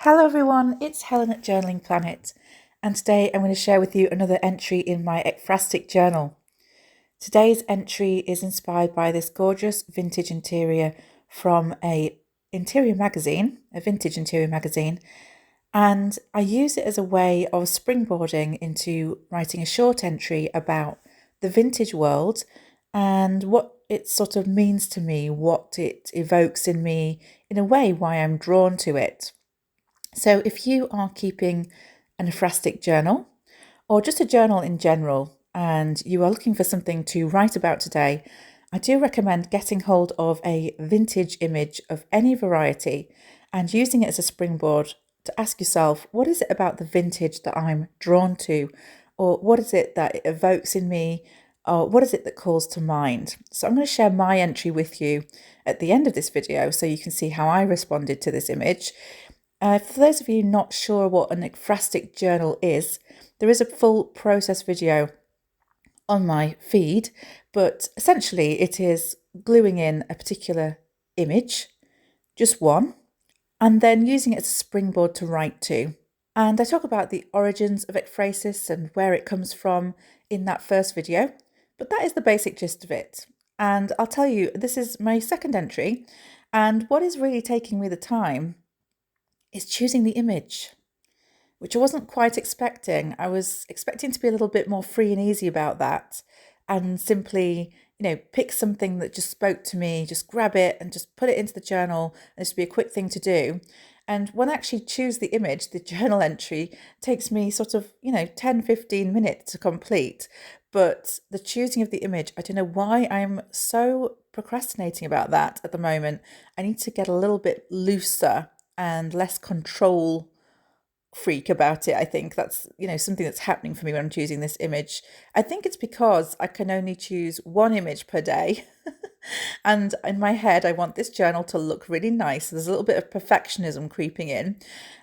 Hello everyone, it's Helen at Journaling Planet, and today I'm going to share with you another entry in my Ekphrastic journal. Today's entry is inspired by this gorgeous vintage interior from a vintage interior magazine, and I use it as a way of springboarding into writing a short entry about the vintage world and what it sort of means to me, what it evokes in me, in a way, why I'm drawn to it. So if you are keeping an ekphrastic journal or just a journal in general and you are looking for something to write about today, I do recommend getting hold of a vintage image of any variety and using it as a springboard to ask yourself, what is it about the vintage that I'm drawn to? Or what is it that it evokes in me? Or what is it that calls to mind? So I'm going to share my entry with you at the end of this video so you can see how I responded to this image. For those of you not sure what an ekphrastic journal is, there is a full process video on my feed, but essentially it is gluing in a particular image, just one, and then using it as a springboard to write to. And I talk about the origins of ekphrasis and where it comes from in that first video, but that is the basic gist of it. And I'll tell you, this is my second entry, and what is really taking me the time is choosing the image, which I wasn't quite expecting. I was expecting to be a little bit more free and easy about that and simply, pick something that just spoke to me, just grab it and just put it into the journal. And this would be a quick thing to do. And when I actually choose the image, the journal entry takes me sort of, 10, 15 minutes to complete. But the choosing of the image, I don't know why I'm so procrastinating about that at the moment. I need to get a little bit looser and less control freak about it. I think that's, something that's happening for me when I'm choosing this image. I think it's because I can only choose one image per day. And in my head, I want this journal to look really nice. There's a little bit of perfectionism creeping in.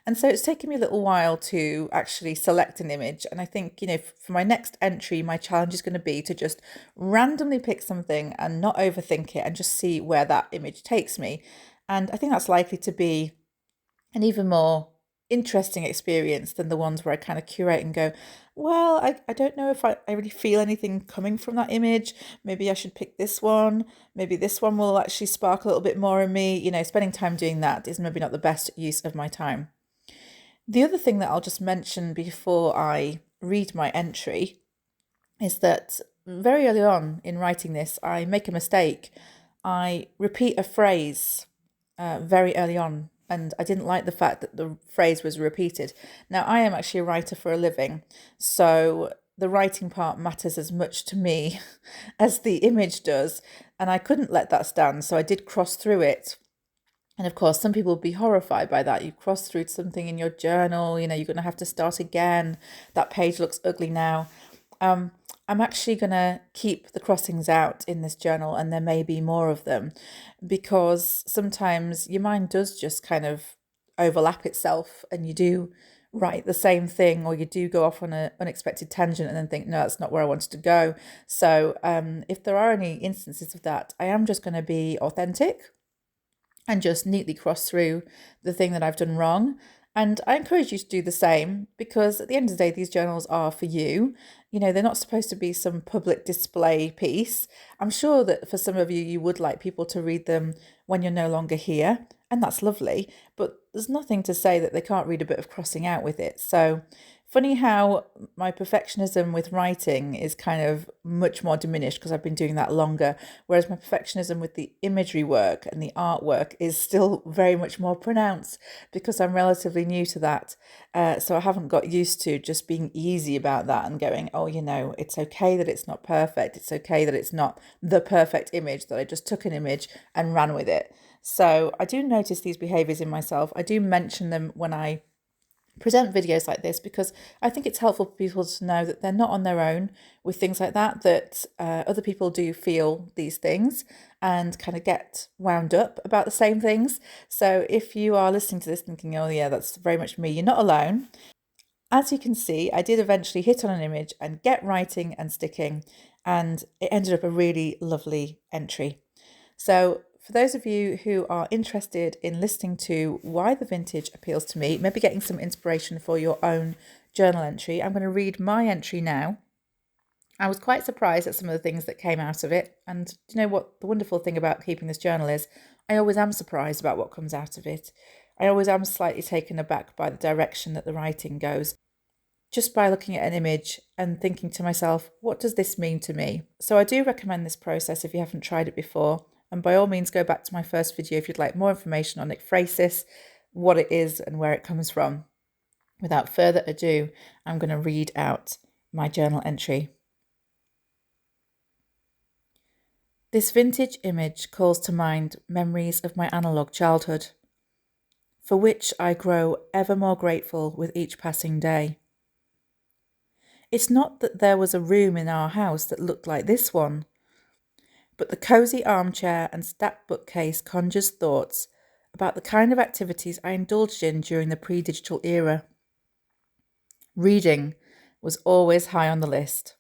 And so it's taken me a little while to actually select an image. And I think, for my next entry, my challenge is going to be to just randomly pick something and not overthink it and just see where that image takes me. And I think that's likely to be an even more interesting experience than the ones where I kind of curate and go, well, I don't know if I really feel anything coming from that image. Maybe I should pick this one. Maybe this one will actually spark a little bit more in me. Spending time doing that is maybe not the best use of my time. The other thing that I'll just mention before I read my entry is that very early on in writing this, I make a mistake. I repeat a phrase very early on, and I didn't like the fact that the phrase was repeated. Now, I am actually a writer for a living, so the writing part matters as much to me as the image does, and I couldn't let that stand, so I did cross through it. And of course, some people would be horrified by that. You cross through something in your journal, you're going to have to start again. That page looks ugly now. I'm actually going to keep the crossings out in this journal, and there may be more of them, because sometimes your mind does just kind of overlap itself and you do write the same thing, or you do go off on an unexpected tangent and then think, no, that's not where I wanted to go. So if there are any instances of that, I am just going to be authentic and just neatly cross through the thing that I've done wrong. And I encourage you to do the same, because at the end of the day, these journals are for you. They're not supposed to be some public display piece. I'm sure that for some of you, you would like people to read them when you're no longer here, and that's lovely. But there's nothing to say that they can't read a bit of crossing out with it. So funny how my perfectionism with writing is kind of much more diminished because I've been doing that longer, whereas my perfectionism with the imagery work and the artwork is still very much more pronounced because I'm relatively new to that. So I haven't got used to just being easy about that and going, oh, it's okay that it's not perfect. It's okay that it's not the perfect image, that I just took an image and ran with it. So I do notice these behaviors in myself. I do mention them when I present videos like this, because I think it's helpful for people to know that they're not on their own with things like that other people do feel these things and kind of get wound up about the same things. So if you are listening to this thinking, oh yeah, that's very much me, you're not alone. As you can see, I did eventually hit on an image and get writing and sticking, and it ended up a really lovely entry. So for those of you who are interested in listening to why the vintage appeals to me, maybe getting some inspiration for your own journal entry, I'm going to read my entry now. I was quite surprised at some of the things that came out of it. And do you know what the wonderful thing about keeping this journal is? I always am surprised about what comes out of it. I always am slightly taken aback by the direction that the writing goes, just by looking at an image and thinking to myself, what does this mean to me? So I do recommend this process if you haven't tried it before. And by all means, go back to my first video if you'd like more information on ekphrasis, what it is and where it comes from. Without further ado, I'm going to read out my journal entry. This vintage image calls to mind memories of my analogue childhood, for which I grow ever more grateful with each passing day. It's not that there was a room in our house that looked like this one, but the cosy armchair and stacked bookcase conjures thoughts about the kind of activities I indulged in during the pre-digital era. Reading was always high on the list,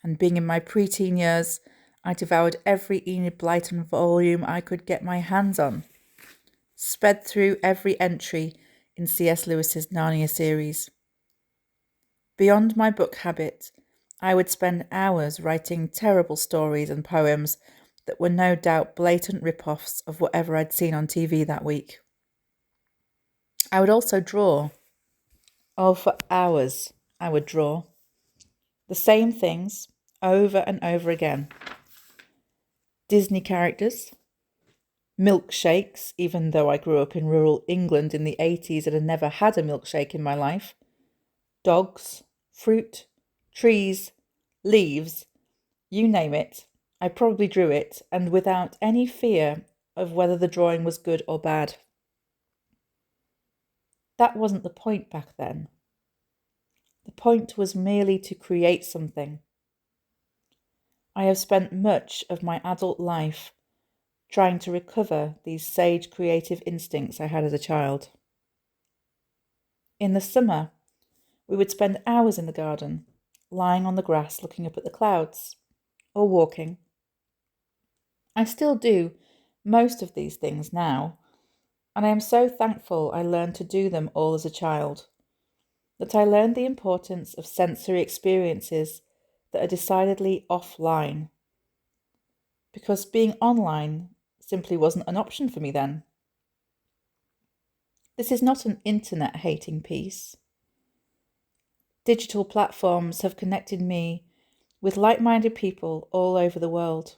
and being in my pre-teen years, I devoured every Enid Blyton volume I could get my hands on, sped through every entry in C.S. Lewis's Narnia series. Beyond my book habit, I would spend hours writing terrible stories and poems that were no doubt blatant rip-offs of whatever I'd seen on TV that week. I would also draw. Oh, for hours I would draw. The same things over and over again. Disney characters, milkshakes, even though I grew up in rural England in the 80s and had never had a milkshake in my life, dogs, fruit, trees, leaves, you name it, I probably drew it, and without any fear of whether the drawing was good or bad. That wasn't the point back then. The point was merely to create something. I have spent much of my adult life trying to recover these sage creative instincts I had as a child. In the summer, we would spend hours in the garden, lying on the grass looking up at the clouds, or walking. I still do most of these things now, and I am so thankful I learned to do them all as a child, that I learned the importance of sensory experiences that are decidedly offline, because being online simply wasn't an option for me then. This is not an internet-hating piece. Digital platforms have connected me with like-minded people all over the world.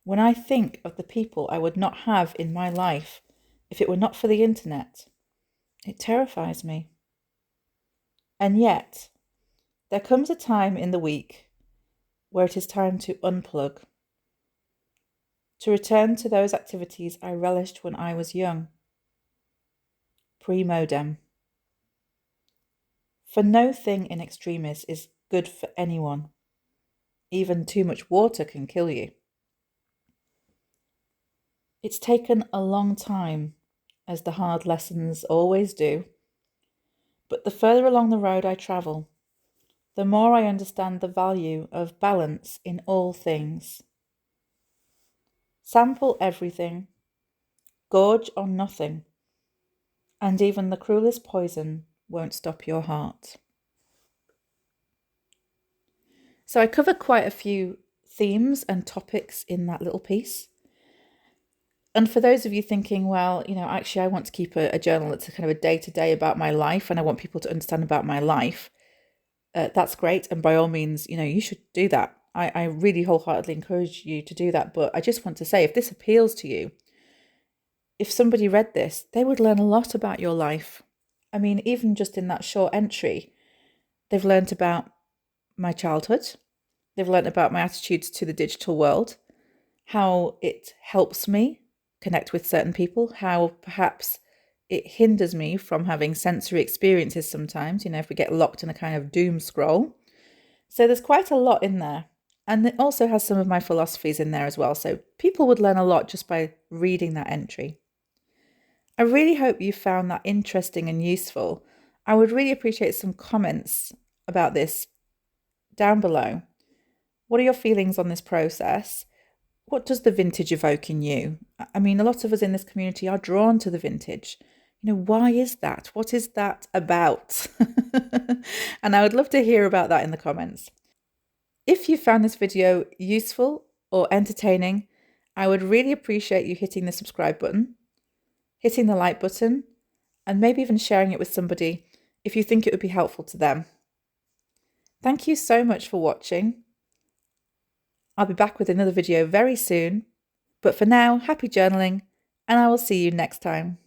When I think of the people I would not have in my life if it were not for the internet, it terrifies me. And yet, there comes a time in the week where it is time to unplug, to return to those activities I relished when I was young, pre-modem. For no thing in extremis is good for anyone. Even too much water can kill you. It's taken a long time, as the hard lessons always do, but the further along the road I travel, the more I understand the value of balance in all things. Sample everything, gorge on nothing, and even the cruelest poison won't stop your heart. So I cover quite a few themes and topics in that little piece. And for those of you thinking, well, actually I want to keep a journal that's a kind of a day-to-day about my life and I want people to understand about my life, that's great. And by all means, you should do that. I really wholeheartedly encourage you to do that. But I just want to say, if this appeals to you, if somebody read this, they would learn a lot about your life. I mean, even just in that short entry, they've learned about my childhood. They've learned about my attitudes to the digital world, how it helps me connect with certain people, how perhaps it hinders me from having sensory experiences sometimes, if we get locked in a kind of doom scroll. So there's quite a lot in there. And it also has some of my philosophies in there as well. So people would learn a lot just by reading that entry. I really hope you found that interesting and useful. I would really appreciate some comments about this down below. What are your feelings on this process? What does the vintage evoke in you? I mean, a lot of us in this community are drawn to the vintage. Why is that? What is that about? And I would love to hear about that in the comments. If you found this video useful or entertaining, I would really appreciate you hitting the subscribe button, hitting the like button, and maybe even sharing it with somebody if you think it would be helpful to them. Thank you so much for watching. I'll be back with another video very soon. But for now, happy journaling, and I will see you next time.